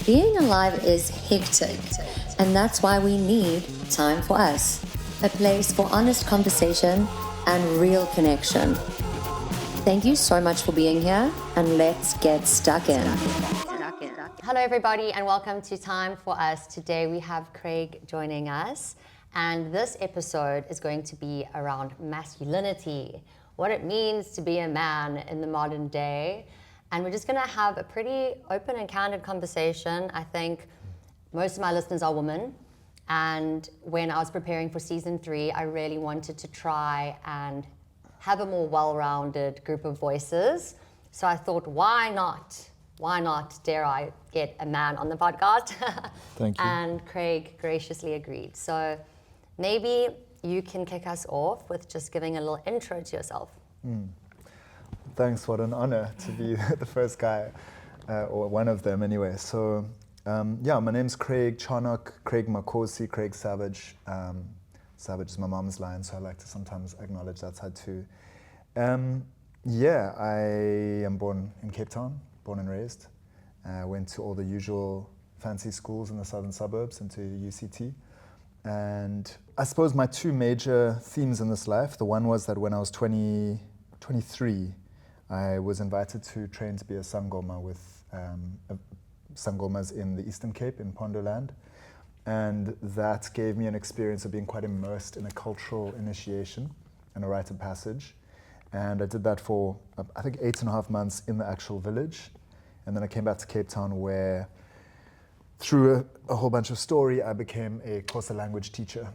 Being alive is hectic, and that's why we need Time for Us, a place for honest conversation and real connection. Thank you so much for being here, and let's get stuck in. Hello everybody, and welcome to Time for Us. Today we have Craig joining us, and this episode is going to be around masculinity, what it means to be a man in the modern day. And we're just going to have a pretty open and candid conversation. I think most of my listeners are women, and when I was preparing for season 3, I really wanted to try and have a more well-rounded group of voices. So I thought, why not? Why not, dare I, get a man on the podcast? Thank you. And Craig graciously agreed. So maybe you can kick us off with just giving a little intro to yourself. Thanks, what an honor to be the first guy, or one of them anyway. So, my name's Craig Charnock, Craig Makhosi, Craig Savage. Savage is my mom's line, so I like to sometimes acknowledge that side too. I am born in Cape Town, born and raised. Went to all the usual fancy schools in the southern suburbs, into UCT. And I suppose my two major themes in this life, the one was that when I was 23, I was invited to train to be a Sangoma with Sangomas in the Eastern Cape in Pondoland. And that gave me an experience of being quite immersed in a cultural initiation and a rite of passage. And I did that for, I think, 8.5 months in the actual village. And then I came back to Cape Town where, through a whole bunch of story, I became a Xhosa language teacher,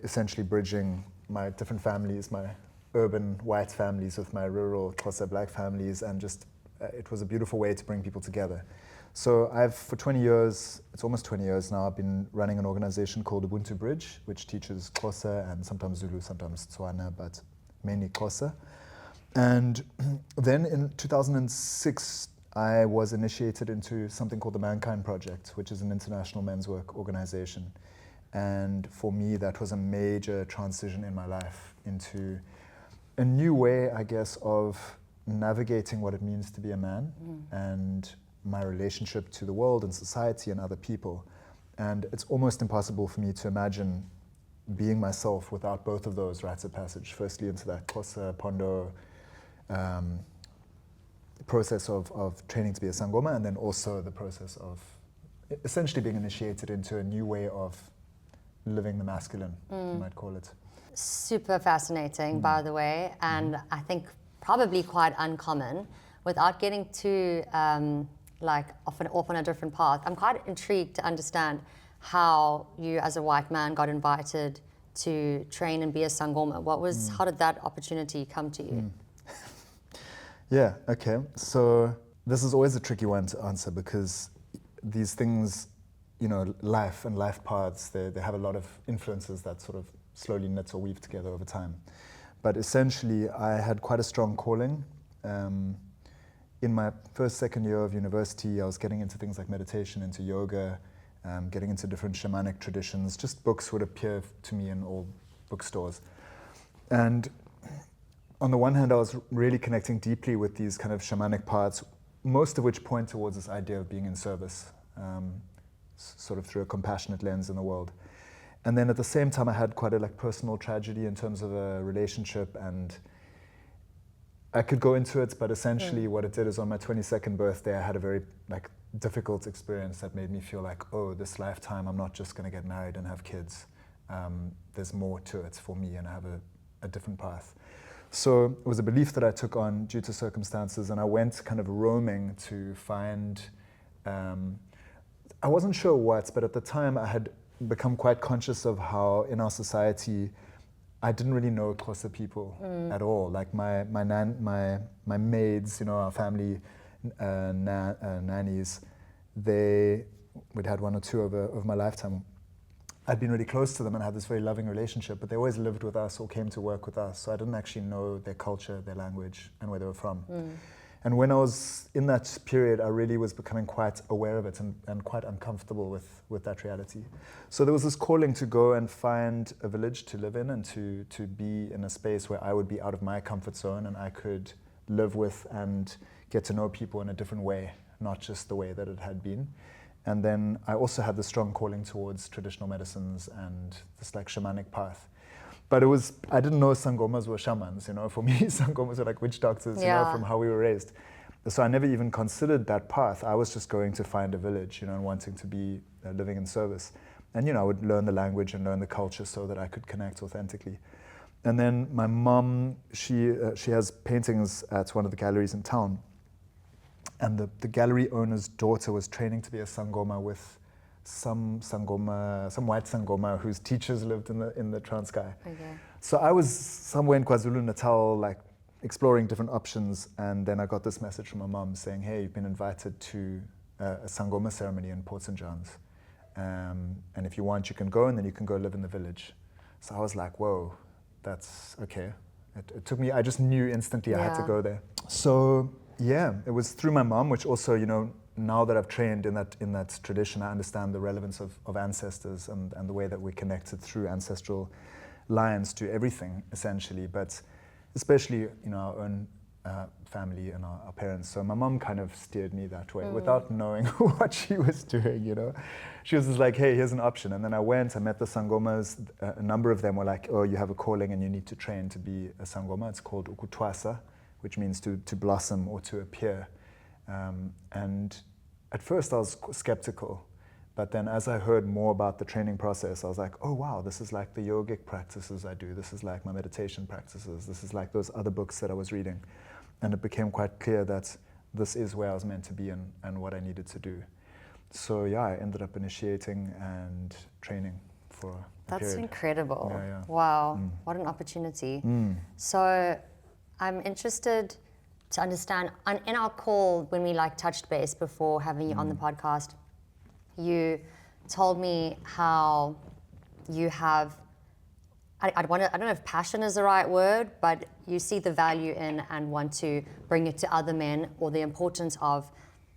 essentially bridging my different families, my urban white families with my rural Xhosa black families, and just it was a beautiful way to bring people together. So for 20 years, it's almost 20 years now, I've been running an organization called Ubuntu Bridge, which teaches Xhosa and sometimes Zulu, sometimes Tswana, but mainly Xhosa. And then in 2006, I was initiated into something called the Mankind Project, which is an international men's work organization. And for me, that was a major transition in my life into a new way, I guess, of navigating what it means to be a man and my relationship to the world and society and other people. And it's almost impossible for me to imagine being myself without both of those rites of passage. Firstly, into that Xhosa Pondo process of training to be a Sangoma, and then also the process of essentially being initiated into a new way of living the masculine, you might call it. Super fascinating, by the way, and I think probably quite uncommon. Without getting too off on a different path, I'm quite intrigued to understand how you, as a white man, got invited to train and be a Sangoma. How did that opportunity come to you? Yeah, okay. So this is always a tricky one to answer because these things, life and life paths, they have a lot of influences that sort of slowly knit or weave together over time. But essentially, I had quite a strong calling. In my second year of university, I was getting into things like meditation, into yoga, getting into different shamanic traditions. Just books would appear to me in all bookstores. And on the one hand, I was really connecting deeply with these kind of shamanic parts, most of which point towards this idea of being in service, sort of through a compassionate lens in the world. And then at the same time, I had quite a personal tragedy in terms of a relationship, and I could go into it, but essentially what it did is on my 22nd birthday, I had a very difficult experience that made me feel like, oh, this lifetime, I'm not just going to get married and have kids. There's more to it for me, and I have a different path. So it was a belief that I took on due to circumstances, and I went kind of roaming to find, I wasn't sure what, but at the time I had become quite conscious of how in our society I didn't really know Xhosa people at all. Like my maids, our family nannies, we'd had one or two of my lifetime. I'd been really close to them and had this very loving relationship, but they always lived with us or came to work with us, so I didn't actually know their culture, their language, and where they were from. And when I was in that period, I really was becoming quite aware of it and quite uncomfortable with that reality. So there was this calling to go and find a village to live in and to be in a space where I would be out of my comfort zone and I could live with and get to know people in a different way, not just the way that it had been. And then I also had the strong calling towards traditional medicines and this like shamanic path. But I didn't know Sangomas were shamans, you know. For me, Sangomas were like witch doctors, you know, from how we were raised. So I never even considered that path. I was just going to find a village, you know, and wanting to be living in service. And, you know, I would learn the language and learn the culture so that I could connect authentically. And then my mom, she has paintings at one of the galleries in town. And the gallery owner's daughter was training to be a Sangoma with some white Sangoma whose teachers lived in the Transkei. Okay. So I was somewhere in KwaZulu-Natal, like exploring different options, and then I got this message from my mom saying, hey, you've been invited to a Sangoma ceremony in Port St. John's. And if you want, you can go, and then you can go live in the village. So I was like, whoa, that's okay. It took me, I just knew instantly I had to go there. So yeah, it was through my mom, which also, you know, now that I've trained in that tradition, I understand the relevance of ancestors and the way that we're connected through ancestral lines to everything, essentially, but especially, you know, our own family and our parents. So my mom kind of steered me that way without knowing what she was doing, you know. She was just like, hey, here's an option. And then I went, I met the Sangomas. A number of them were like, oh, you have a calling and you need to train to be a Sangoma. It's called ukutwasa, which means to blossom or to appear. And at first I was skeptical, but then as I heard more about the training process, I was like, oh wow, this is like the yogic practices I do. This is like my meditation practices. This is like those other books that I was reading. And it became quite clear that this is where I was meant to be and what I needed to do. So yeah, I ended up initiating and training for a period. That's incredible. Yeah. Wow, what an opportunity. So I'm interested to understand, in our call when we like touched base before having you on the podcast, you told me how you have, I don't know if passion is the right word, but you see the value in and want to bring it to other men, or the importance of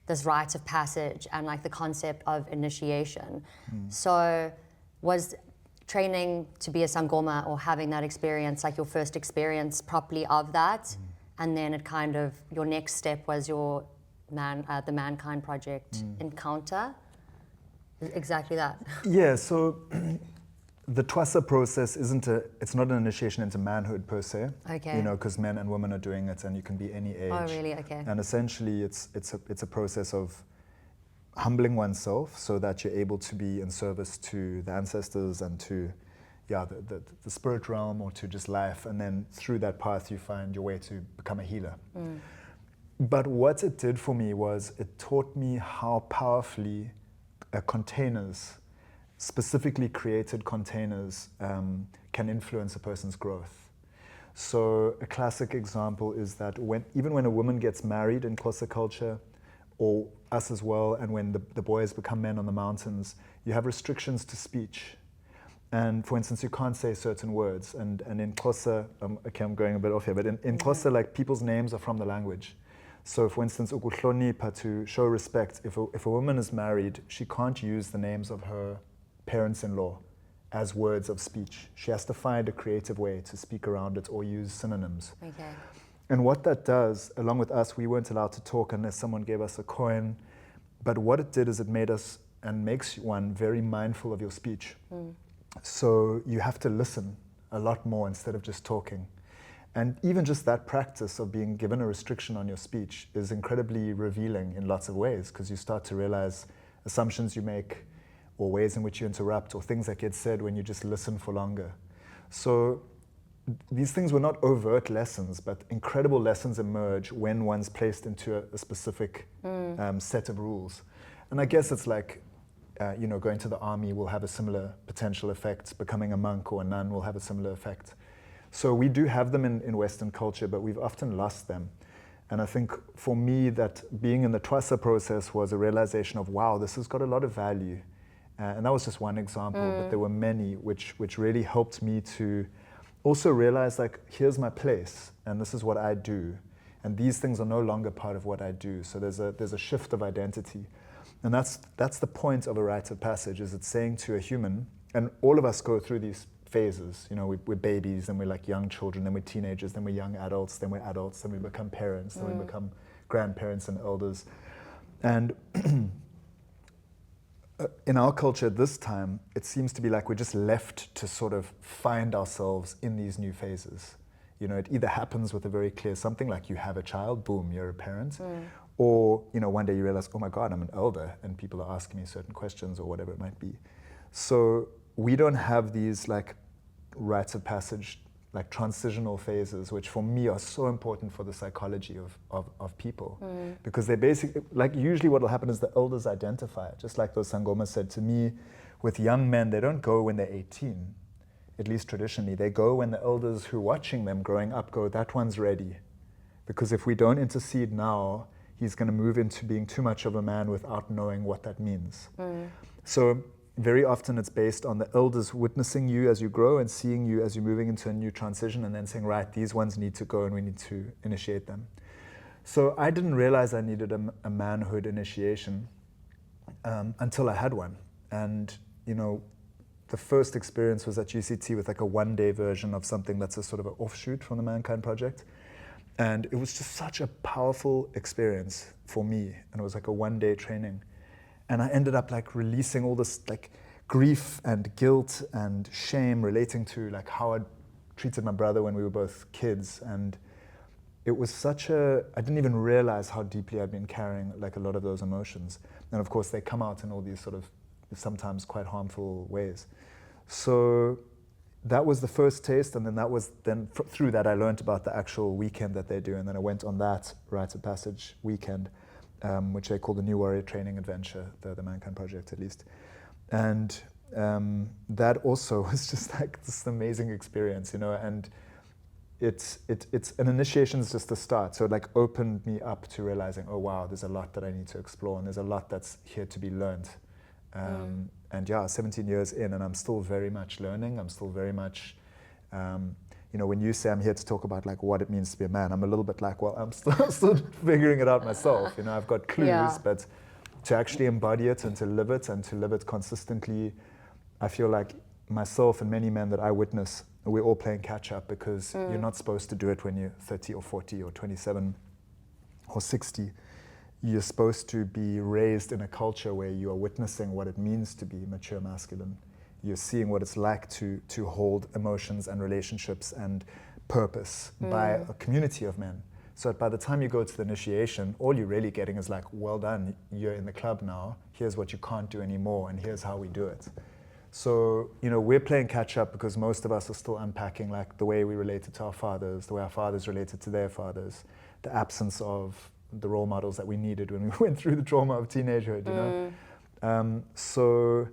this rite of passage and like the concept of initiation. So was training to be a Sangoma or having that experience like your first experience properly of that? And then it kind of, your next step was your the Mankind Project encounter? Exactly that. Yeah, so the Twasa process it's not an initiation into manhood per se. Okay. You know, because men and women are doing it and you can be any age. Oh, really? Okay. And essentially it's a process of humbling oneself so that you're able to be in service to the ancestors and to the spirit realm or to just life, and then through that path you find your way to become a healer. But what it did for me was it taught me how powerfully containers, specifically created containers, can influence a person's growth. So a classic example is that even when a woman gets married in Xhosa culture, or us as well, and when the boys become men on the mountains, you have restrictions to speech. And for instance, you can't say certain words. And in Xhosa, okay, I'm going a bit off here, but in Xhosa, like people's names are from the language. So for instance, ukuhlonipha, to show respect, if a woman is married, she can't use the names of her parents-in-law as words of speech. She has to find a creative way to speak around it or use synonyms. Okay. And what that does, along with us, we weren't allowed to talk unless someone gave us a coin. But what it did is it made us, and makes one, very mindful of your speech. So you have to listen a lot more instead of just talking. And even just that practice of being given a restriction on your speech is incredibly revealing in lots of ways, because you start to realize assumptions you make, or ways in which you interrupt, or things that get said when you just listen for longer. So these things were not overt lessons, but incredible lessons emerge when one's placed into a specific set of rules. And I guess it's like, going to the army will have a similar potential effect. Becoming a monk or a nun will have a similar effect. So we do have them in Western culture, but we've often lost them. And I think for me, that being in the Twasa process was a realization of, wow, this has got a lot of value. And that was just one example, but there were many which really helped me to also realize, like, here's my place, and this is what I do. And these things are no longer part of what I do. So there's a shift of identity. And that's the point of a rite of passage, is it's saying to a human, and all of us go through these phases. You know, we're babies, then we're like young children, then we're teenagers, then we're young adults, then we're adults, then we become parents, then we become grandparents and elders. And in our culture at this time, it seems to be like we're just left to sort of find ourselves in these new phases. You know, it either happens with a very clear something, like you have a child, boom, you're a parent, or, you know, one day you realize, oh my God, I'm an elder, and people are asking me certain questions or whatever it might be. So we don't have these like rites of passage, like transitional phases, which for me are so important for the psychology of people. Because they basically, like usually what will happen is the elders identify it. Just like those Sangoma said to me, with young men, they don't go when they're 18, at least traditionally. They go when the elders who are watching them growing up go, that one's ready. Because if we don't intercede now, he's going to move into being too much of a man without knowing what that means. So very often it's based on the elders witnessing you as you grow and seeing you as you're moving into a new transition and then saying, right, these ones need to go and we need to initiate them. So I didn't realize I needed a manhood initiation until I had one. And, you know, the first experience was at UCT with like a one-day version of something that's a sort of an offshoot from the Mankind Project. And it was just such a powerful experience for me. And it was like a one-day training. And I ended up like releasing all this like grief and guilt and shame relating to like how I'd treated my brother when we were both kids. And it was I didn't even realize how deeply I'd been carrying like a lot of those emotions. And of course they come out in all these sort of sometimes quite harmful ways. So that was the first taste, and then through that I learned about the actual weekend that they do, and then I went on that Rites of Passage weekend, which they call the New Warrior Training Adventure, the Mankind Project at least. And that also was just like this amazing experience, you know, and it's an initiation is just the start. So it like opened me up to realizing, oh wow, there's a lot that I need to explore, and there's a lot that's here to be learned. And yeah, 17 years in, and I'm still very much learning. I'm still very much, you know, when you say I'm here to talk about like what it means to be a man, I'm a little bit like, well, I'm still figuring it out myself. You know, I've got clues, but to actually embody it and to live it consistently, I feel like myself and many men that I witness, we're all playing catch up, because you're not supposed to do it when you're 30 or 40 or 27 or 60. You're supposed to be raised in a culture where you are witnessing what it means to be mature masculine. You're seeing what it's like to hold emotions and relationships and purpose by a community of men. So that by the time you go to the initiation, all you're really getting is like, well done, you're in the club now, here's what you can't do anymore, and here's how we do it. So, you know, we're playing catch up because most of us are still unpacking like the way we related to our fathers, the way our fathers related to their fathers, the absence of the role models that we needed when we went through the trauma of teenagehood, you know. So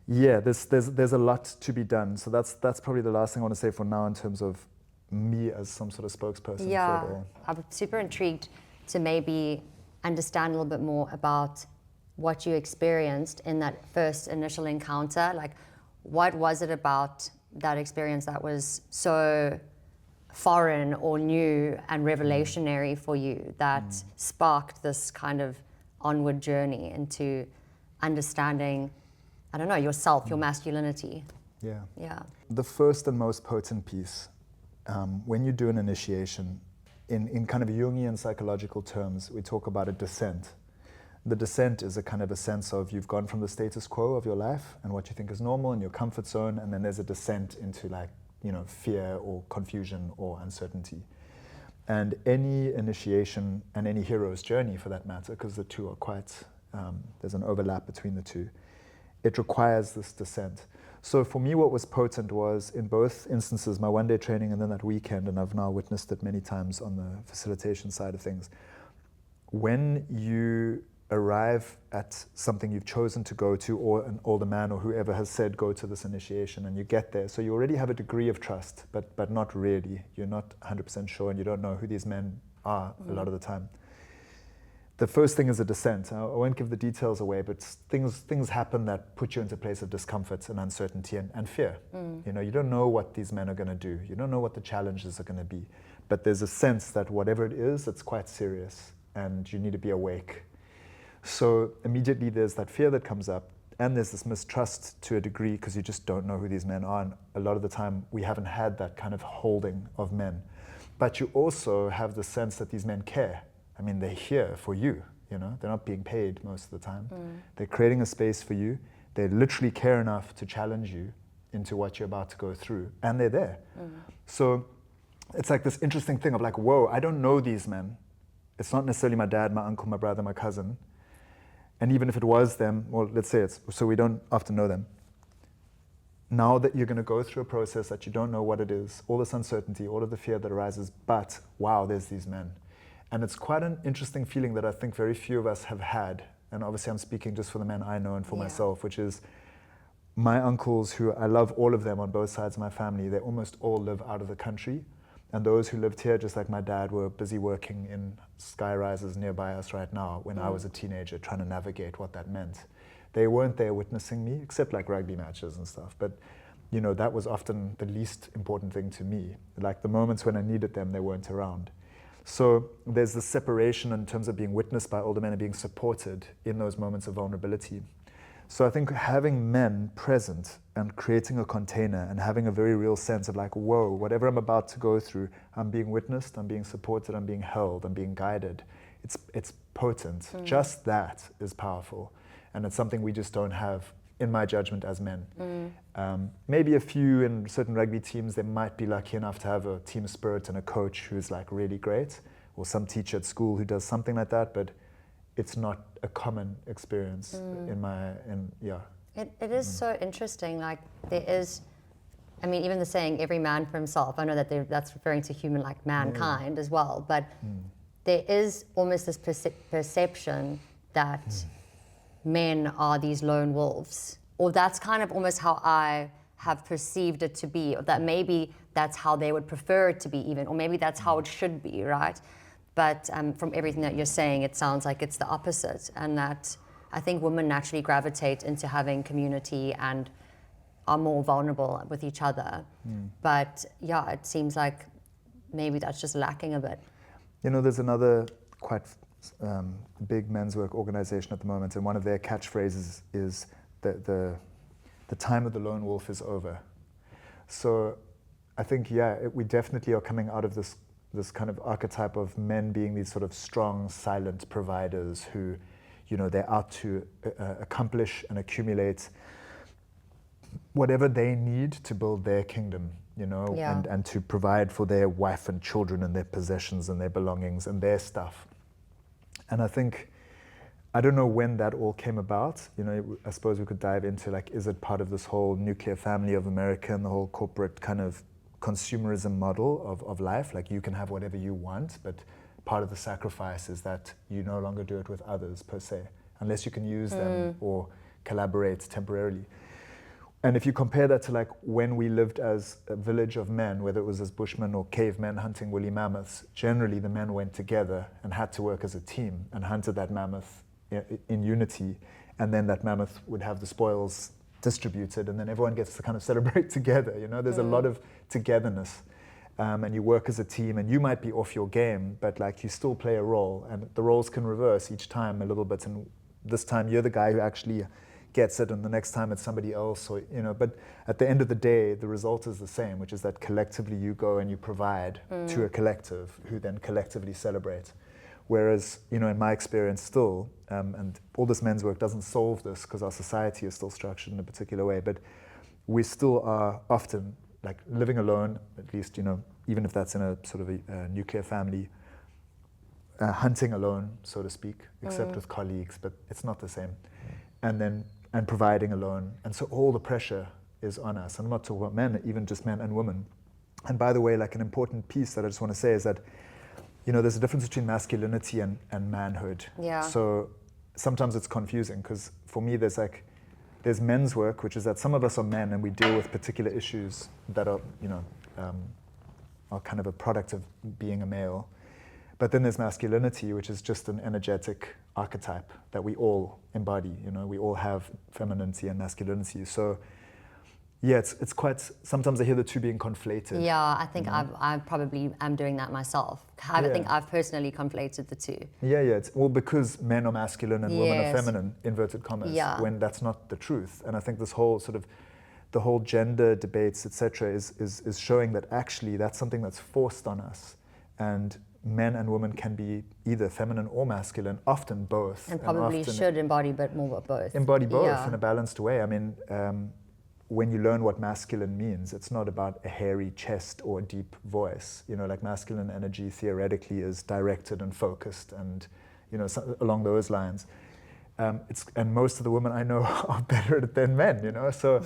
yeah, there's a lot to be done. So that's probably the last thing I want to say for now in terms of me as some sort of spokesperson for it all. I'm super intrigued to maybe understand a little bit more about what you experienced in that first initial encounter. Like, what was it about that experience that was so foreign or new and revelationary for you that sparked this kind of onward journey into understanding, I don't know, yourself, your masculinity? Yeah. The first and most potent piece, when you do an initiation, in kind of Jungian psychological terms, we talk about a descent. The descent is a kind of a sense of you've gone from the status quo of your life and what you think is normal in your comfort zone, and then there's a descent into like, you know, fear or confusion or uncertainty. And any initiation and any hero's journey for that matter, because the two are quite, there's an overlap between the two, it requires this descent. So for me, what was potent was, in both instances, my one-day training and then that weekend, and I've now witnessed it many times on the facilitation side of things, when you arrive at something you've chosen to go to, or an older man or whoever has said go to this initiation, and you get there, so you already have a degree of trust, but not really. You're not 100% sure, and you don't know who these men are a lot of the time. The first thing is a descent. I won't give the details away, but things happen that put you into a place of discomfort and uncertainty and fear. You know, you don't know what these men are going to do. You don't know what the challenges are going to be, but there's a sense that whatever it is, it's quite serious, and you need to be awake. So immediately there's that fear that comes up, and there's this mistrust to a degree, because you just don't know who these men are, and a lot of the time we haven't had that kind of holding of men. But you also have the sense that these men care. I mean, they're here for you. you know, they're not being paid most of the time. They're creating a space for you. They literally care enough to challenge you into what you're about to go through, and they're there. So it's like this interesting thing of like, whoa, I don't know these men. It's not necessarily my dad, my uncle, my brother, my cousin. And even if it was them, well, let's say it's, so we don't often know them. Now that you're going to go through a process that you don't know what it is, all this uncertainty, all of the fear that arises, but wow, there's these men. And it's quite an interesting feeling that I think very few of us have had. And obviously I'm speaking just for the men I know and for myself, which is my uncles, who I love all of them on both sides of my family, they almost all live out of the country. And those who lived here, just like my dad, were busy working in sky rises nearby us right now when I was a teenager trying to navigate what that meant. They weren't there witnessing me, except like rugby matches and stuff. But, you know, that was often the least important thing to me. Like the moments when I needed them, they weren't around. So there's this separation in terms of being witnessed by older men and being supported in those moments of vulnerability. So I think having men present and creating a container and having a very real sense of like, whoa, whatever I'm about to go through, I'm being witnessed, I'm being supported, I'm being held, I'm being guided. It's potent. Just that is powerful. And it's something we just don't have, in my judgment, as men. Maybe a few in certain rugby teams, they might be lucky enough to have a team spirit and a coach who's like really great, or some teacher at school who does something like that, but it's not a common experience It is so interesting. Like there is, I mean, even the saying, every man for himself, I know that that's referring to human, like mankind as well, but there is almost this perception that men are these lone wolves, or that's kind of almost how I have perceived it to be, or that maybe that's how they would prefer it to be even, or maybe that's how it should be, right? But from everything that you're saying, it sounds like it's the opposite, and that I think women naturally gravitate into having community and are more vulnerable with each other. But yeah, it seems like maybe that's just lacking a bit. You know, there's another quite big men's work organization at the moment, and one of their catchphrases is the time of the lone wolf is over. So I think, we definitely are coming out of this kind of archetype of men being these sort of strong, silent providers who, you know, they're out to accomplish and accumulate whatever they need to build their kingdom, you know, and to provide for their wife and children and their possessions and their belongings and their stuff. And I think, I don't know when that all came about. You know, I suppose we could dive into like, is it part of this whole nuclear family of America and the whole corporate kind of consumerism model of life? Like you can have whatever you want, but part of the sacrifice is that you no longer do it with others per se, unless you can use them or collaborate temporarily. And if you compare that to like when we lived as a village of men, whether it was as bushmen or cavemen hunting woolly mammoths, generally the men went together and had to work as a team and hunted that mammoth in unity, and then that mammoth would have the spoils distributed, and then everyone gets to kind of celebrate together. You know, there's a lot of togetherness, and you work as a team, and you might be off your game, but like you still play a role, and the roles can reverse each time a little bit, and this time you're the guy who actually gets it, and the next time it's somebody else, or you know. But at the end of the day, the result is the same, which is that collectively you go and you provide to a collective, who then collectively celebrate. Whereas, you know, in my experience still, and all this men's work doesn't solve this because our society is still structured in a particular way, but we still are often like living alone, at least, you know, even if that's in a sort of a nuclear family, hunting alone, so to speak, except with colleagues, but it's not the same. And providing alone. And so all the pressure is on us. And I'm not talking about men, even just men and women. And by the way, like an important piece that I just want to say is that, you know, there's a difference between masculinity and manhood. Yeah. So sometimes it's confusing because for me there's men's work, which is that some of us are men and we deal with particular issues that are, you know, are kind of a product of being a male. But then there's masculinity, which is just an energetic archetype that we all embody. You know, we all have femininity and masculinity. So yeah, it's quite, sometimes I hear the two being conflated. Yeah, I think I probably am doing that myself. I think I've personally conflated the two. Yeah, it's all because men are masculine and women are feminine, inverted commas, when that's not the truth. And I think this whole sort of, the whole gender debates, etc., is showing that actually that's something that's forced on us. And men and women can be either feminine or masculine, often both. And probably should embody a bit more of both. Embody both Yeah. in a balanced way. I mean, when you learn what masculine means, it's not about a hairy chest or a deep voice. You know, like masculine energy theoretically is directed and focused and, you know, along those lines. And most of the women I know are better at it than men, you know. So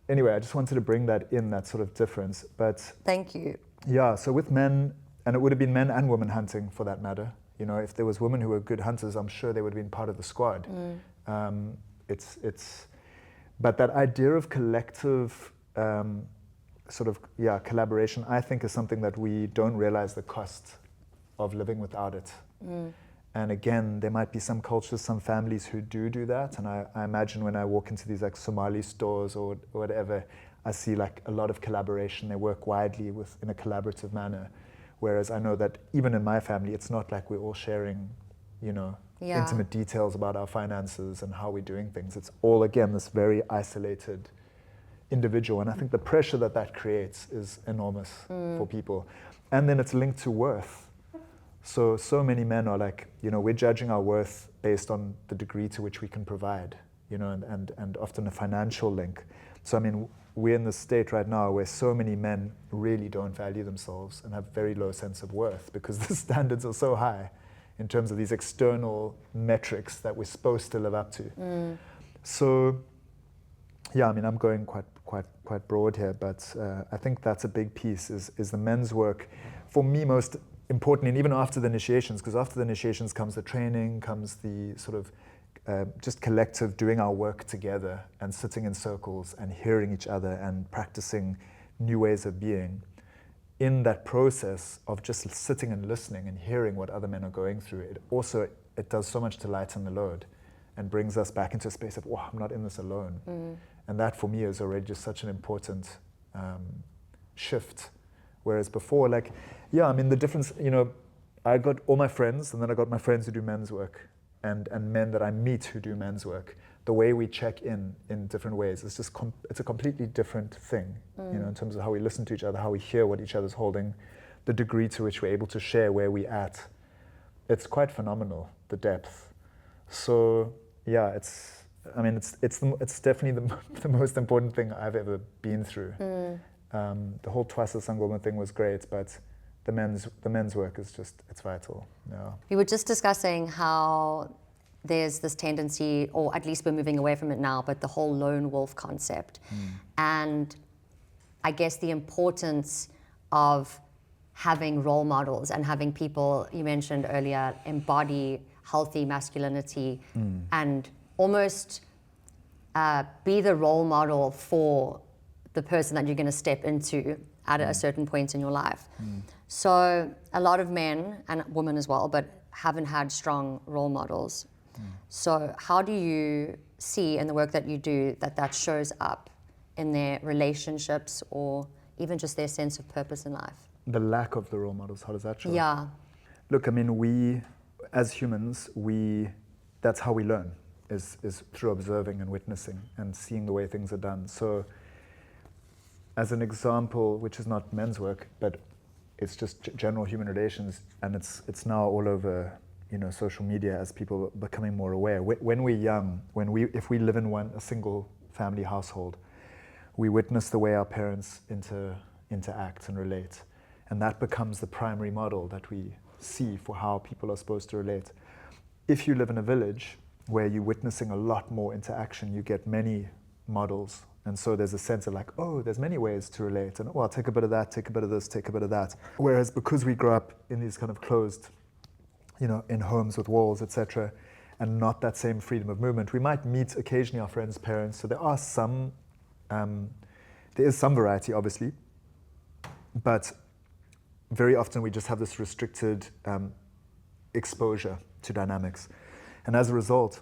anyway, I just wanted to bring that in, that sort of difference. But thank you. Yeah, so with men, and it would have been men and women hunting for that matter. You know, if there was women who were good hunters, I'm sure they would have been part of the squad. But that idea of collective collaboration, I think, is something that we don't realize the cost of living without it. And again, there might be some cultures, some families who do that. And I imagine when I walk into these like Somali stores or whatever, I see like a lot of collaboration. They work widely in a collaborative manner. Whereas I know that even in my family, it's not like we're all sharing, you know, intimate details about our finances and how we're doing things. It's all, again, this very isolated individual. And I think the pressure that creates is enormous for people. And then it's linked to worth. So many men are like, you know, we're judging our worth based on the degree to which we can provide, you know, and often a financial link. So, I mean, we're in this state right now where so many men really don't value themselves and have very low sense of worth because the standards are so high in terms of these external metrics that we're supposed to live up to. So, yeah, I mean, I'm going quite broad here, but I think that's a big piece is the men's work. For me, most important, and even after the initiations, because after the initiations comes the training, comes the sort of just collective doing our work together and sitting in circles and hearing each other and practicing new ways of being. In that process of just sitting and listening and hearing what other men are going through, it does so much to lighten the load and brings us back into a space of, I'm not in this alone. And that for me is already just such an important shift. Whereas before, like, yeah, I mean, the difference, you know, I got all my friends, and then I got my friends who do men's work, and men that I meet who do men's work. The way we check in different ways, it's just it's a completely different thing, you know, in terms of how we listen to each other, how we hear what each other's holding, the degree to which we're able to share where we're at. It's quite phenomenal, the depth. So, yeah, it's definitely the most important thing I've ever been through. The whole twice the Sangoma thing was great, but the men's work is just, it's vital. Yeah. We were just discussing how there's this tendency, or at least we're moving away from it now, but the whole lone wolf concept. And I guess the importance of having role models and having people, you mentioned earlier, embody healthy masculinity and almost be the role model for the person that you're going to step into at a certain point in your life. So a lot of men and women as well, but haven't had strong role models. So how do you see in the work that you do that shows up in their relationships or even just their sense of purpose in life? The lack of the role models, how does that show? Yeah. Look, I mean, we, as humans, that's how we learn, is through observing and witnessing and seeing the way things are done. So as an example, which is not men's work, but it's just general human relations, and it's now all over, you know, social media as people are becoming more aware. When we're young, if we live in a single family household, we witness the way our parents interact and relate, and that becomes the primary model that we see for how people are supposed to relate. If you live in a village where you're witnessing a lot more interaction, you get many models. And so there's a sense of like, oh, there's many ways to relate. And I'll take a bit of that, take a bit of this, take a bit of that. Whereas because we grow up in these kind of closed, you know, in homes with walls, etc., and not that same freedom of movement, we might meet occasionally our friends' parents. So there is some variety, obviously. But very often we just have this restricted exposure to dynamics. And as a result,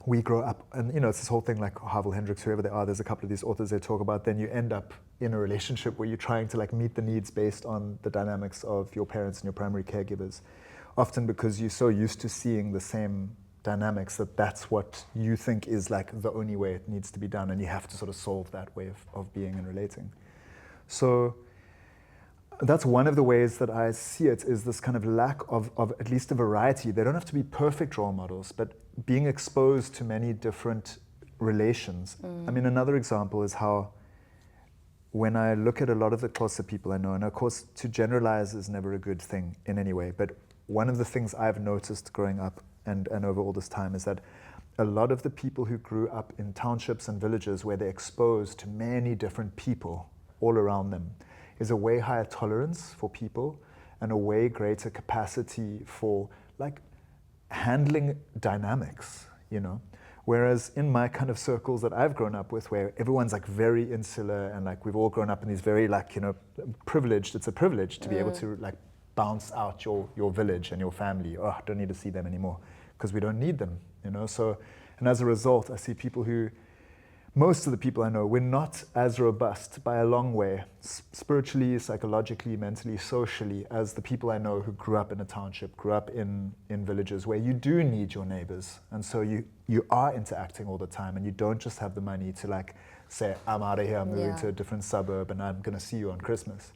we grow up, and you know, it's this whole thing like Havel, Hendricks, whoever they are, there's a couple of these authors they talk about, then you end up in a relationship where you're trying to like meet the needs based on the dynamics of your parents and your primary caregivers. Often because you're so used to seeing the same dynamics that's what you think is like the only way it needs to be done, and you have to sort of solve that way of being and relating. So that's one of the ways that I see it, is this kind of lack of at least a variety. They don't have to be perfect role models, but being exposed to many different relations. I mean, another example is how when I look at a lot of the Xhosa people I know, and of course to generalize is never a good thing in any way, but one of the things I've noticed growing up and over all this time is that a lot of the people who grew up in townships and villages where they're exposed to many different people all around them is a way higher tolerance for people and a way greater capacity for like handling dynamics, you know. Whereas in my kind of circles that I've grown up with, where everyone's like very insular and like we've all grown up in these very like, you know, privileged, it's a privilege to be able to like bounce out your village and your family. Oh, I don't need to see them anymore because we don't need them, you know. So, and as a result, I see people who, most of the people I know, we're not as robust by a long way, spiritually, psychologically, mentally, socially, as the people I know who grew up in a township, grew up in villages where you do need your neighbors. And so you are interacting all the time and you don't just have the money to like say, I'm out of here, I'm moving to a different suburb and I'm gonna see you on Christmas.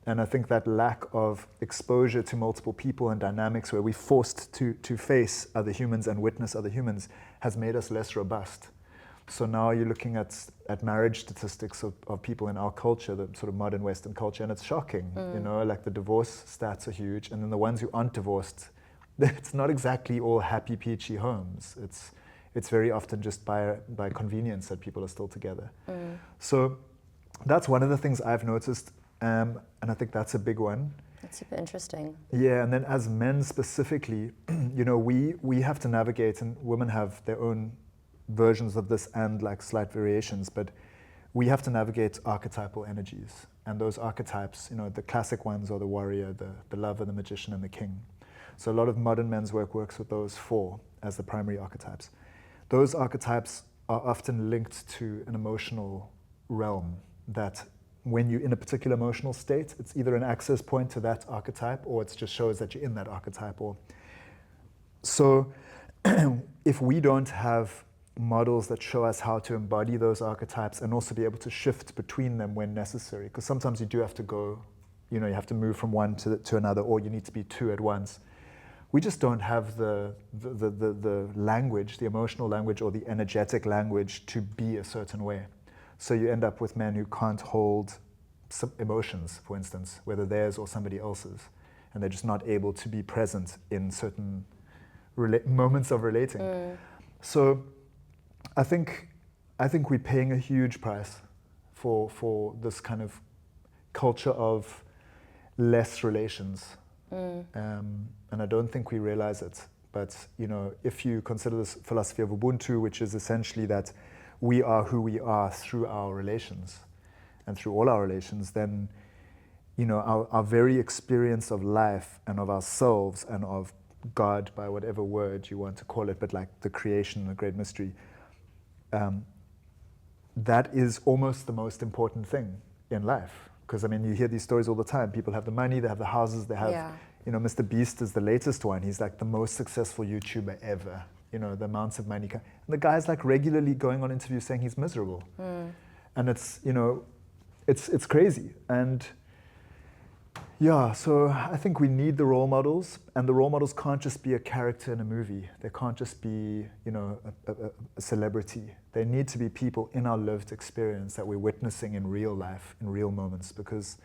And I think that lack of exposure to multiple people and dynamics where we're forced to face other humans and witness other humans has made us less robust. So now you're looking at marriage statistics of people in our culture, the sort of modern Western culture, and it's shocking. You know, like the divorce stats are huge, and then the ones who aren't divorced, it's not exactly all happy, peachy homes. It's very often just by convenience that people are still together. So that's one of the things I've noticed, and I think that's a big one. That's super interesting. Yeah, and then as men specifically, you know, we have to navigate, and women have their own versions of this and like slight variations, but we have to navigate archetypal energies. And those archetypes, you know, the classic ones are the warrior, the lover, the magician, and the king. So a lot of modern men's work works with those four as the primary archetypes. Those archetypes are often linked to an emotional realm that when you're in a particular emotional state, it's either an access point to that archetype or it just shows that you're in that archetype. Or so if we don't have models that show us how to embody those archetypes and also be able to shift between them when necessary, because sometimes you do have to go, you know, you have to move from one to another, or you need to be two at once. We just don't have the language, the emotional language or the energetic language to be a certain way. So you end up with men who can't hold some emotions, for instance, whether theirs or somebody else's, and they're just not able to be present in certain moments of relating. So I think we're paying a huge price for this kind of culture of less relations, and I don't think we realize it. But you know, if you consider this philosophy of Ubuntu, which is essentially that we are who we are through our relations, and through all our relations, then you know our very experience of life and of ourselves and of God, by whatever word you want to call it, but like the creation, the great mystery. That is almost the most important thing in life. Because I mean, you hear these stories all the time. People have the money, they have the houses, they have, you know, Mr. Beast is the latest one. He's like the most successful YouTuber ever. You know, the amounts of money. And the guy's like regularly going on interviews saying he's miserable. And it's, you know, it's crazy. And yeah, so I think we need the role models, and the role models can't just be a character in a movie. They can't just be, you know, a celebrity. They need to be people in our lived experience that we're witnessing in real life, in real moments. Because,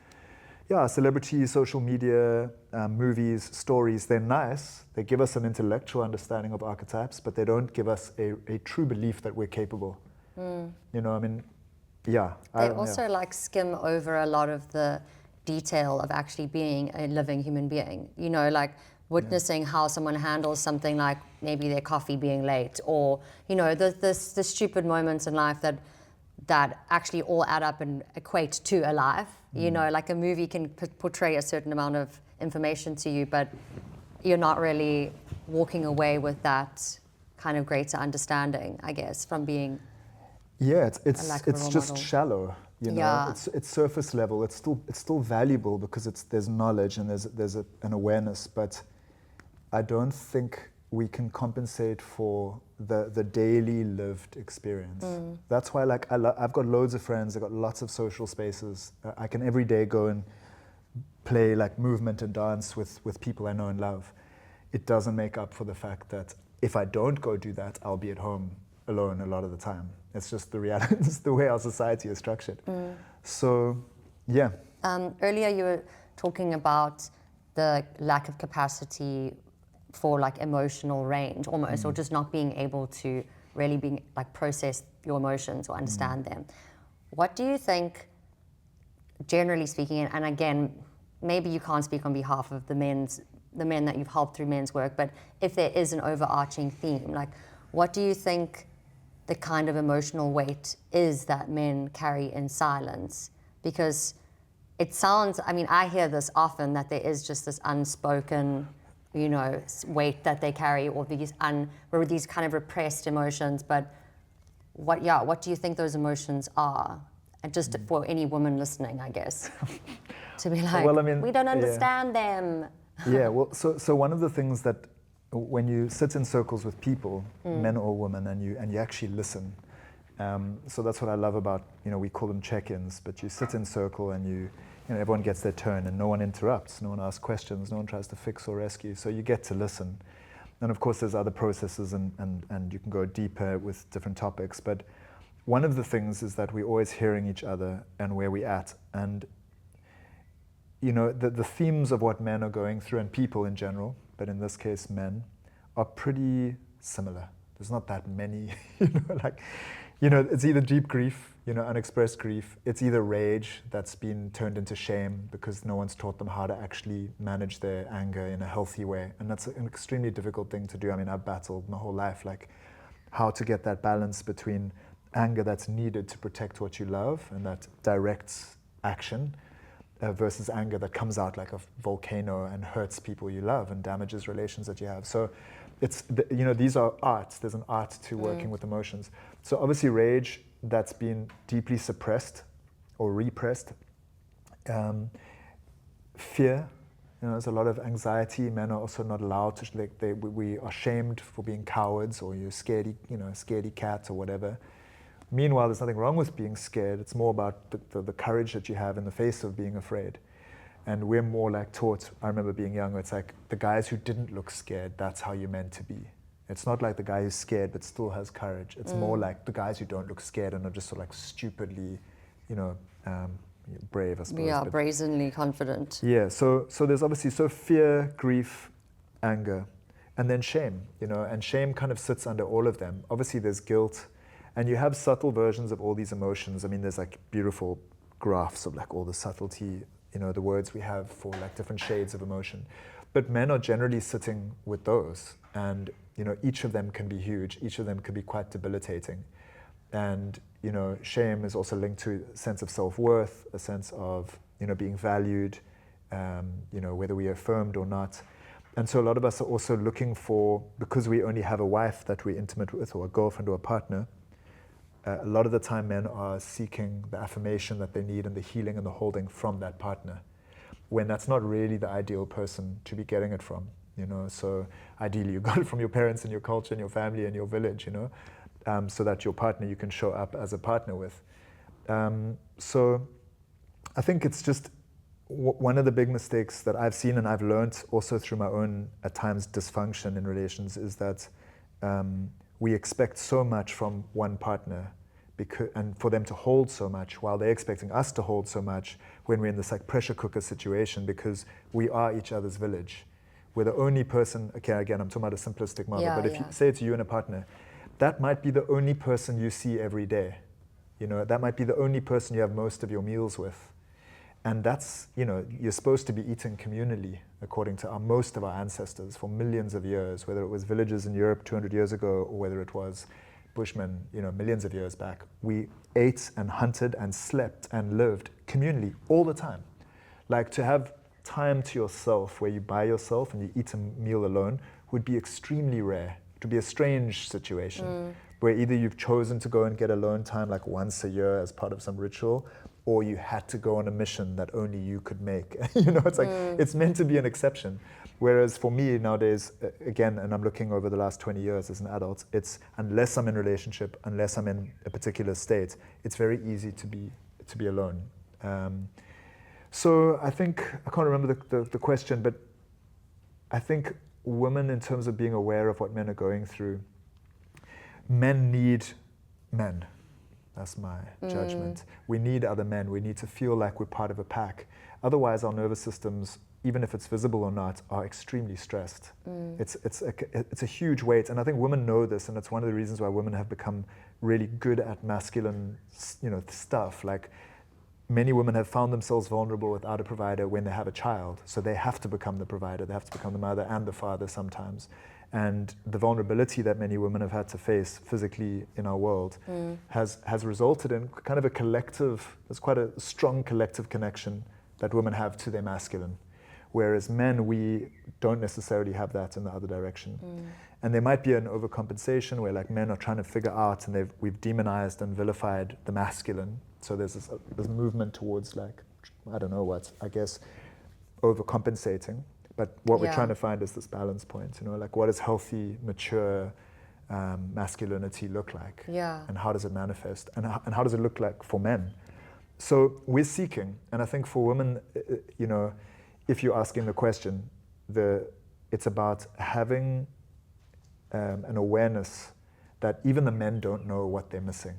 yeah, celebrities, social media, movies, stories, they're nice. They give us an intellectual understanding of archetypes, but they don't give us a true belief that we're capable. You know, I mean, yeah. They also like skim over a lot of the detail of actually being a living human being, you know, like witnessing how someone handles something like maybe their coffee being late, or you know, the stupid moments in life that actually all add up and equate to a life. You know, like a movie can portray a certain amount of information to you, but you're not really walking away with that kind of greater understanding, I guess, from being it's just shallow. You know, it's surface level. It's still valuable because there's knowledge and there's an awareness, but I don't think we can compensate for the daily lived experience. That's why, like, I've got loads of friends. I've got lots of social spaces. I can every day go and play like movement and dance with people I know and love, it doesn't make up for the fact that if I don't go do that, I'll be at home alone a lot of the time. It's just the reality. It's the way our society is structured. So, yeah. Earlier you were talking about the lack of capacity for like emotional range almost, or just not being able to really process your emotions or understand them. What do you think, generally speaking, and again, maybe you can't speak on behalf of the men that you've helped through men's work, but if there is an overarching theme, like what do you think the kind of emotional weight is that men carry in silence? Because it sounds, I mean, I hear this often, that there is just this unspoken, weight that they carry, or these kind of repressed emotions. But what do you think those emotions are? And just for any woman listening, I guess, to be like, well, I mean, we don't understand them. Yeah, well, so one of the things that when you sit in circles with people, men or women, and you actually listen, so that's what I love about, we call them check-ins, but you sit in circle and everyone gets their turn and no one interrupts, no one asks questions, no one tries to fix or rescue, so you get to listen. And of course there's other processes and you can go deeper with different topics, but one of the things is that we're always hearing each other and where we're at. And the themes of what men are going through, and people in general, but in this case men, are pretty similar. There's not that many, it's either deep grief, unexpressed grief. It's either rage that's been turned into shame because no one's taught them how to actually manage their anger in a healthy way. And that's an extremely difficult thing to do. I mean, I've battled my whole life, like how to get that balance between anger that's needed to protect what you love and that directs action, versus anger that comes out like a volcano and hurts people you love and damages relations that you have. So it's, these are arts. There's an art to working with emotions. So obviously rage that's been deeply suppressed or repressed. Fear, there's a lot of anxiety. Men are also not allowed to, we are shamed for being cowards, or you're scaredy cat or whatever. Meanwhile, there's nothing wrong with being scared. It's more about the courage that you have in the face of being afraid. And we're more like taught, I remember being younger, it's like the guys who didn't look scared, that's how you're meant to be. It's not like the guy who's scared but still has courage. It's more like the guys who don't look scared and are just sort of like stupidly, brave, I suppose. Yeah, brazenly confident. Yeah, so there's obviously fear, grief, anger, and then shame, and shame kind of sits under all of them. Obviously there's guilt, and you have subtle versions of all these emotions. I mean, there's like beautiful graphs of like all the subtlety, the words we have for like different shades of emotion. But men are generally sitting with those, and each of them can be huge. Each of them can be quite debilitating. And shame is also linked to a sense of self-worth, a sense of being valued, whether we are affirmed or not. And so a lot of us are also looking for, because we only have a wife that we're intimate with, or a girlfriend or a partner, a lot of the time men are seeking the affirmation that they need and the healing and the holding from that partner, when that's not really the ideal person to be getting it from. So ideally you got it from your parents and your culture and your family and your village, so that your partner you can show up as a partner with. So I think it's just one of the big mistakes that I've seen, and I've learned also through my own, at times, dysfunction in relations, is that we expect so much from one partner, and for them to hold so much, while they're expecting us to hold so much, when we're in this like pressure cooker situation, because we are each other's village. We're the only person, okay, again, I'm talking about a simplistic model, but if you say it's you and a partner, that might be the only person you see every day. That might be the only person you have most of your meals with. And that's, you're supposed to be eating communally, according to most of our ancestors for millions of years, whether it was villages in Europe 200 years ago, or whether it was Bushmen, millions of years back. We ate and hunted and slept and lived communally all the time. Like, to have time to yourself where you by yourself and you eat a meal alone would be extremely rare. It would be a strange situation where either you've chosen to go and get alone time like once a year as part of some ritual, or you had to go on a mission that only you could make. It's like, it's meant to be an exception. Whereas for me nowadays, again, and I'm looking over the last 20 years as an adult, it's unless I'm in a relationship, unless I'm in a particular state, it's very easy to be alone. So I think, I can't remember the question, but I think women, in terms of being aware of what men are going through, men need men. That's my judgment. We need other men. We need to feel like we're part of a pack. Otherwise, our nervous systems, even if it's visible or not, are extremely stressed. It's a huge weight, and I think women know this, and it's one of the reasons why women have become really good at masculine, stuff. Like, many women have found themselves vulnerable without a provider when they have a child, so they have to become the provider. They have to become the mother and the father sometimes. And the vulnerability that many women have had to face physically in our world has resulted in kind of a collective, there's quite a strong collective connection that women have to their masculine. Whereas men, we don't necessarily have that in the other direction. And there might be an overcompensation where, like, men are trying to figure out, and we've demonized and vilified the masculine. So there's this movement towards, like, I don't know what, I guess, overcompensating. But what we're trying to find is this balance point, like, what does healthy, mature masculinity look like? And how does it manifest? And how does it look like for men? So we're seeking, and I think for women, if you're asking the question, it's about having an awareness that even the men don't know what they're missing.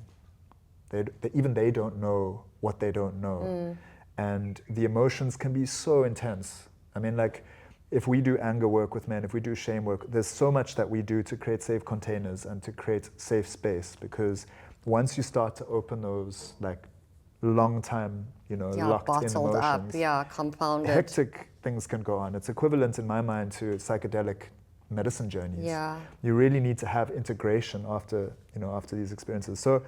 Even they don't know what they don't know. And the emotions can be so intense. I mean, like, if we do anger work with men, if we do shame work, there's so much that we do to create safe containers and to create safe space, because once you start to open those, like, long time, locked in emotions, compounded, hectic things can go on. It's equivalent in my mind to psychedelic medicine journeys. You really need to have integration after these experiences. So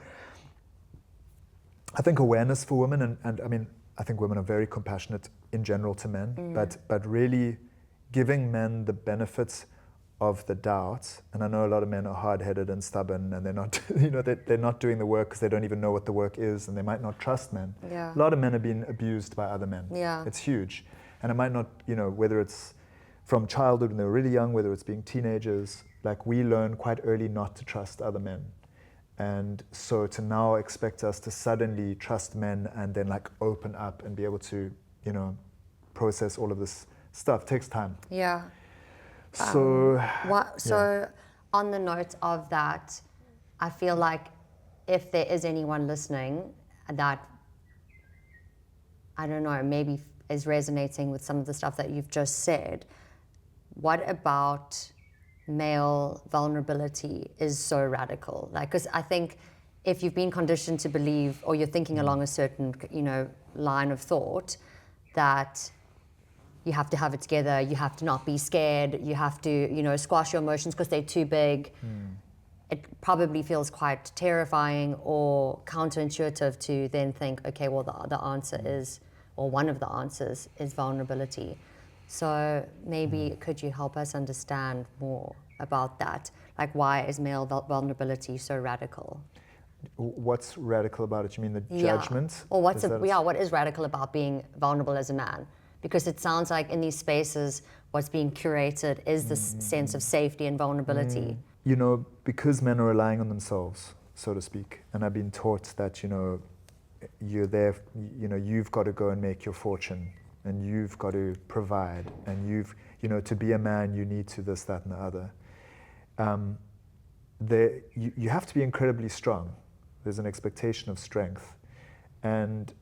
I think awareness for women, and I mean, I think women are very compassionate in general to men, but really giving men the benefits of the doubt. And I know a lot of men are hard-headed and stubborn, and they're not, they're not doing the work because they don't even know what the work is, and they might not trust men. A lot of men are being abused by other men. It's huge. And it might not, whether it's from childhood when they were really young, whether it's being teenagers, like, we learn quite early not to trust other men. And so to now expect us to suddenly trust men and then, like, open up and be able to, process all of this stuff takes time. So, on the note of that, I feel like if there is anyone listening that, I don't know, maybe is resonating with some of the stuff that you've just said, what about male vulnerability is so radical? Like, because I think if you've been conditioned to believe, or you're thinking along a certain, line of thought, that you have to have it together, you have to not be scared, you have to, squash your emotions because they're too big. It probably feels quite terrifying or counterintuitive to then think, okay, well, the answer is, or one of the answers is vulnerability. So maybe could you help us understand more about that? Like, why is male vulnerability so radical? What's radical about it? You mean the judgment? Or what is radical about being vulnerable as a man? Because it sounds like in these spaces, what's being curated is this sense of safety and vulnerability. Because men are relying on themselves, so to speak, and I've been taught that, you're there, you've got to go and make your fortune, and you've got to provide, and to be a man, you need to this, that, and the other. You have to be incredibly strong. There's an expectation of strength. And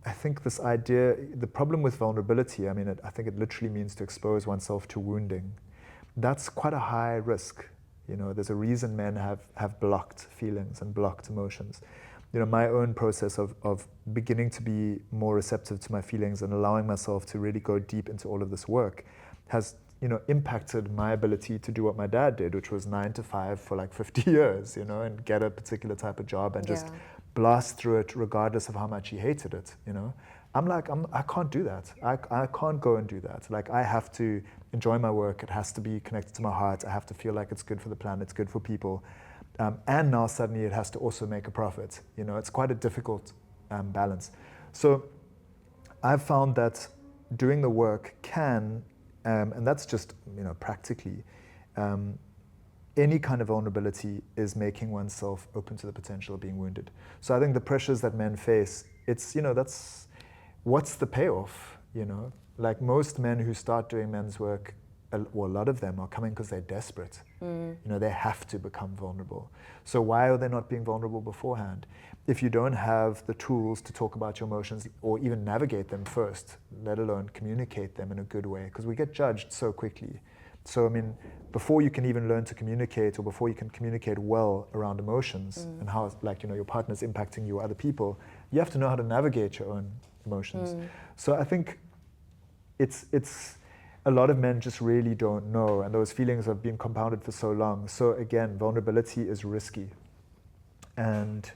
I think this idea, the problem with vulnerability, I mean, I think it literally means to expose oneself to wounding. That's quite a high risk. There's a reason men have blocked feelings and blocked emotions. My own process of beginning to be more receptive to my feelings and allowing myself to really go deep into all of this work has, impacted my ability to do what my dad did, which was 9 to 5 for like 50 years, and get a particular type of job and just blast through it regardless of how much he hated it, I can't do that. I can't go and do that. Like, I have to enjoy my work. It has to be connected to my heart. I have to feel like it's good for the planet, it's good for people. And now suddenly it has to also make a profit. It's quite a difficult balance. So I've found that doing the work can, and that's just, practically, any kind of vulnerability is making oneself open to the potential of being wounded. So I think the pressures that men face, it's, what's the payoff, you know? Like most men who start doing men's work, well, a lot of them are coming because they're desperate. You know, they have to become vulnerable. So why are they not being vulnerable beforehand? If you don't have the tools to talk about your emotions or even navigate them first, let alone communicate them in a good way, because we get judged so quickly. So, I mean, before you can even learn to communicate, or before you can communicate well around emotions and how, like, you know, your partner's impacting you or other people, you have to know how to navigate your own emotions. So I think it's a lot of men just really don't know, and those feelings have been compounded for so long. So again, vulnerability is risky. And,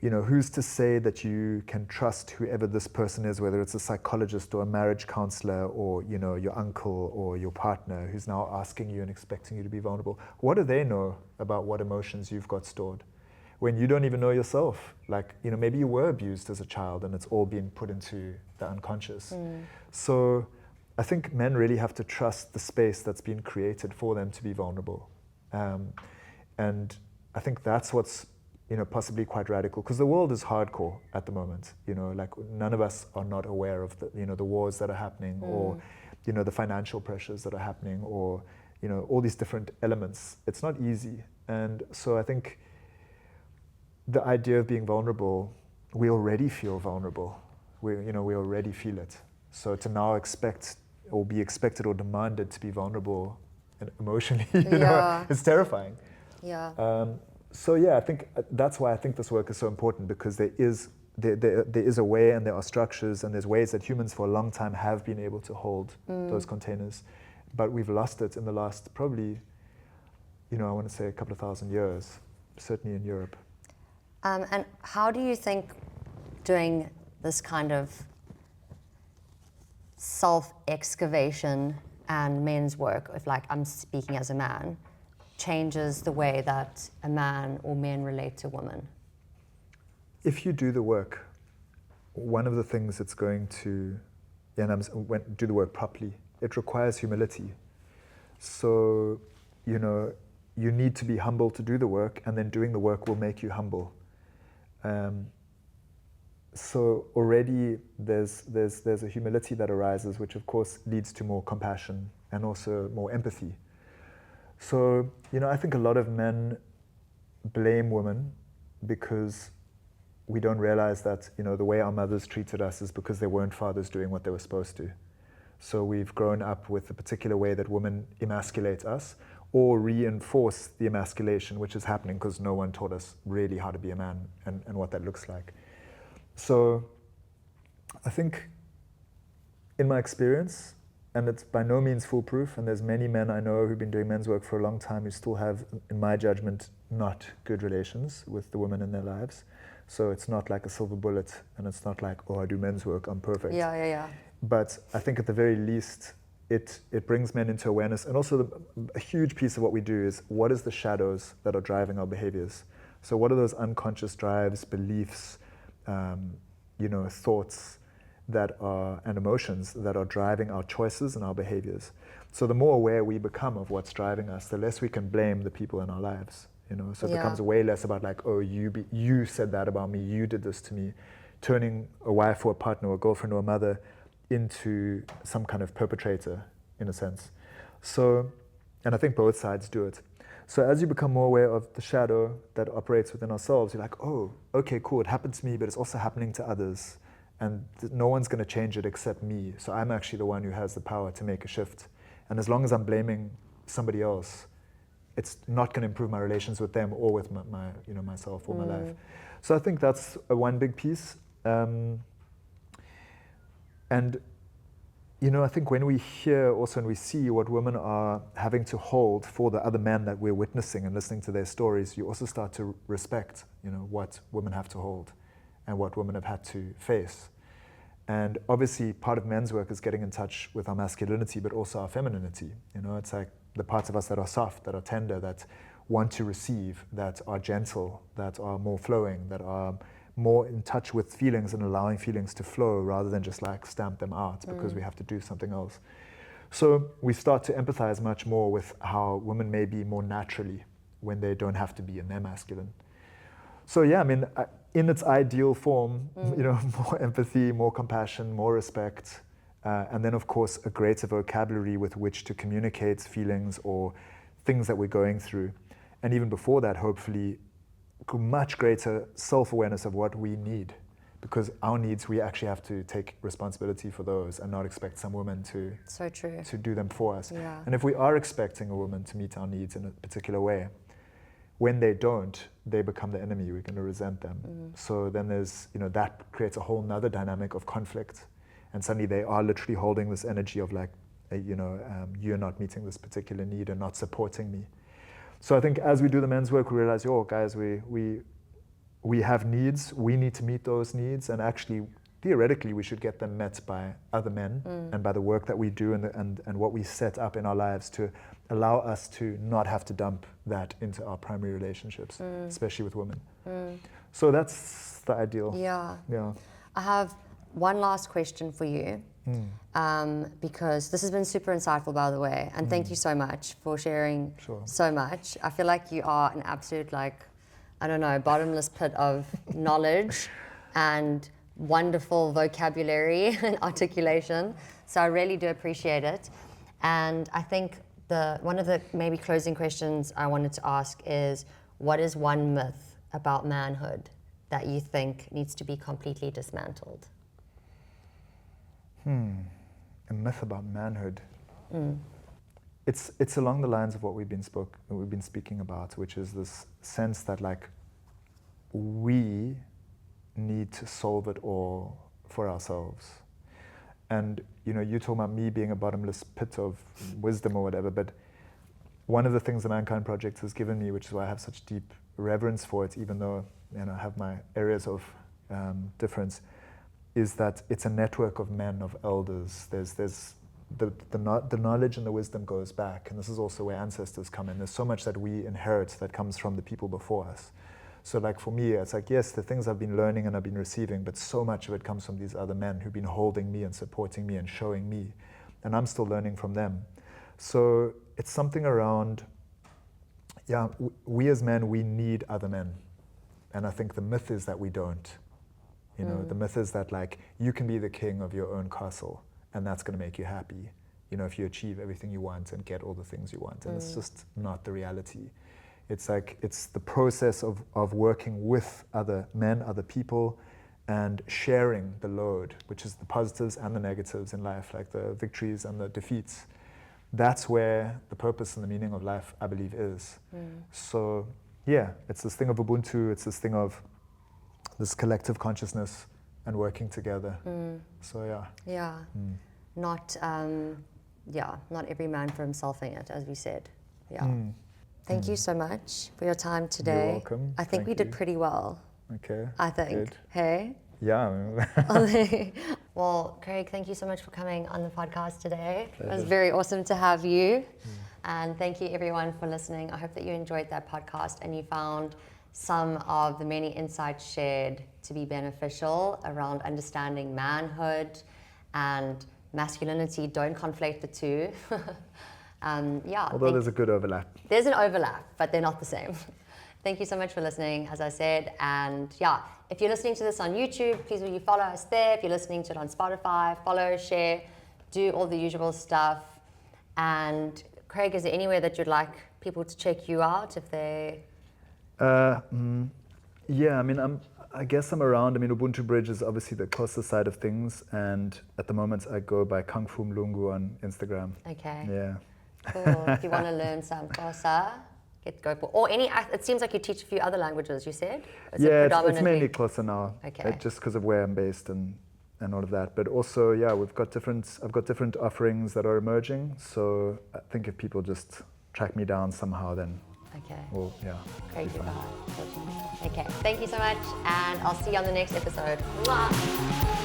you know, who's to say that you can trust whoever this person is, whether it's a psychologist or a marriage counselor or, you know, your uncle or your partner who's now asking you and expecting you to be vulnerable? What do they know about what emotions you've got stored when you don't even know yourself? Like, you know, maybe you were abused as a child and it's all been put into the unconscious. So I think men really have to trust the space that's been created for them to be vulnerable. And I think that's what's, you know, possibly quite radical, because the world is hardcore at the moment. You know, like none of us are not aware of the, you know, the wars that are happening, or, you know, the financial pressures that are happening, or, you know, all these different elements. It's not easy. And so I think the idea of being vulnerable, we already feel vulnerable. We already feel it. So to now expect or be expected or demanded to be vulnerable and emotionally, you know, it's terrifying. So yeah, I think that's why I think this work is so important, because there is a way, and there are structures, and there's ways that humans for a long time have been able to hold those containers, but we've lost it in the last probably, you know, I want to say a couple of thousand years, certainly in Europe. And how do you think doing this kind of self-excavation and men's work, if, like, I'm speaking as a man, changes the way that a man or men relate to women? If you do the work, one of the things it's going to, do the work properly, it requires humility. So, you know, you need to be humble to do the work, and then doing the work will make you humble. So already there's a humility that arises, which of course leads to more compassion and also more empathy. So, you know, I think a lot of men blame women because we don't realize that, you know, the way our mothers treated us is because they weren't fathers doing what they were supposed to. So we've grown up with a particular way that women emasculate us, or reinforce the emasculation which is happening because no one taught us really how to be a man and what that looks like. So I think in my experience, and it's by no means foolproof, and there's many men I know who've been doing men's work for a long time who still have, in my judgment, not good relations with the women in their lives. So it's not like a silver bullet, and it's not like, oh, I do men's work, I'm perfect. Yeah. But I think at the very least, it brings men into awareness. And also a huge piece of what we do is, what is the shadows that are driving our behaviors? So what are those unconscious drives, beliefs, you know, thoughts that are, and emotions that are driving our choices and our behaviors? So the more aware we become of what's driving us, the less we can blame the people in our lives. You know, so it becomes way less about like, oh, you said that about me, you did this to me, turning a wife or a partner or a girlfriend or a mother into some kind of perpetrator, in a sense. So, and I think both sides do it. So as you become more aware of the shadow that operates within ourselves, you're like, oh, okay, cool, it happened to me, but it's also happening to others. And no one's going to change it except me. So I'm actually the one who has the power to make a shift. And as long as I'm blaming somebody else, it's not going to improve my relations with them or with my you know, myself or my life. So I think that's one big piece. And, you know, I think when we hear also and we see what women are having to hold for the other men that we're witnessing and listening to their stories, you also start to respect, you know, what women have to hold and what women have had to face. And obviously part of men's work is getting in touch with our masculinity, but also our femininity. You know, it's like the parts of us that are soft, that are tender, that want to receive, that are gentle, that are more flowing, that are more in touch with feelings and allowing feelings to flow rather than just like stamp them out because we have to do something else. So we start to empathize much more with how women may be more naturally when they don't have to be in their masculine. So yeah, I mean, in its ideal form, more empathy, more compassion, more respect, and then of course a greater vocabulary with which to communicate feelings or things that we're going through. And even before that, hopefully, much greater self-awareness of what we need. Because our needs, we actually have to take responsibility for those and not expect some woman to do them for us. Yeah. And if we are expecting a woman to meet our needs in a particular way, when they don't, they become the enemy. We're going to resent them. So then there's, that creates a whole nother dynamic of conflict. And suddenly they are literally holding this energy of like, you're not meeting this particular need and not supporting me. So I think as we do the men's work, we realize, guys, we have needs, we need to meet those needs, and actually, theoretically, we should get them met by other men and by the work that we do and what we set up in our lives to allow us to not have to dump that into our primary relationships, especially with women. So that's the ideal. Yeah. I have one last question for you, because this has been super insightful, by the way, and thank you so much for sharing so much. I feel like you are an absolute, bottomless pit of knowledge and wonderful vocabulary and articulation. So I really do appreciate it. And I think one of the maybe closing questions I wanted to ask is, what is one myth about manhood that you think needs to be completely dismantled? A myth about manhood. It's along the lines of what we've been speaking about, which is this sense that we need to solve it all for ourselves. And you talk about me being a bottomless pit of wisdom or whatever, but one of the things the Mankind Project has given me, which is why I have such deep reverence for it, even though I have my areas of difference, is that it's a network of men, of elders. There's the knowledge and the wisdom goes back, and this is also where ancestors come in. There's so much that we inherit that comes from the people before us. So for me, it's yes, the things I've been learning and I've been receiving, but so much of it comes from these other men who've been holding me and supporting me and showing me, and I'm still learning from them. So it's something around, we as men, we need other men. And I think the myth is that we don't. The myth is that you can be the king of your own castle, and that's going to make you happy, if you achieve everything you want and get all the things you want. And it's just not the reality. It's it's the process of working with other men, other people, and sharing the load, which is the positives and the negatives in life, the victories and the defeats. That's where the purpose and the meaning of life, I believe, is. So it's this thing of Ubuntu, it's this thing of this collective consciousness and working together. So not every man for himself in it, as we said. Thank you so much for your time today. You're welcome. I think we did pretty well. Okay. I think. Good. Hey? Yeah. Well, Craig, thank you so much for coming on the podcast today. Pleasure. It was very awesome to have you. And thank you everyone for listening. I hope that you enjoyed that podcast and you found some of the many insights shared to be beneficial around understanding manhood and masculinity. Don't conflate the two. Although there's a good overlap. There's an overlap, but they're not the same. Thank you so much for listening, as I said. And if you're listening to this on YouTube, please will you follow us there. If you're listening to it on Spotify, follow, share, do all the usual stuff. And Craig, is there anywhere that you'd like people to check you out if they... I guess I'm around. Ubuntu Bridge is obviously the closest side of things, and at the moment I go by Kung Fu Mlungu on Instagram. Okay. Yeah. Cool. If you want to learn some Xhosa, go for, or any. It seems like you teach a few other languages. You said. It's mainly Xhosa now. Okay. Just because of where I'm based and all of that, but also I've got different offerings that are emerging. So I think if people just track me down somehow, then. Okay. Well, Great. Okay. Thank you so much, and I'll see you on the next episode. Mwah!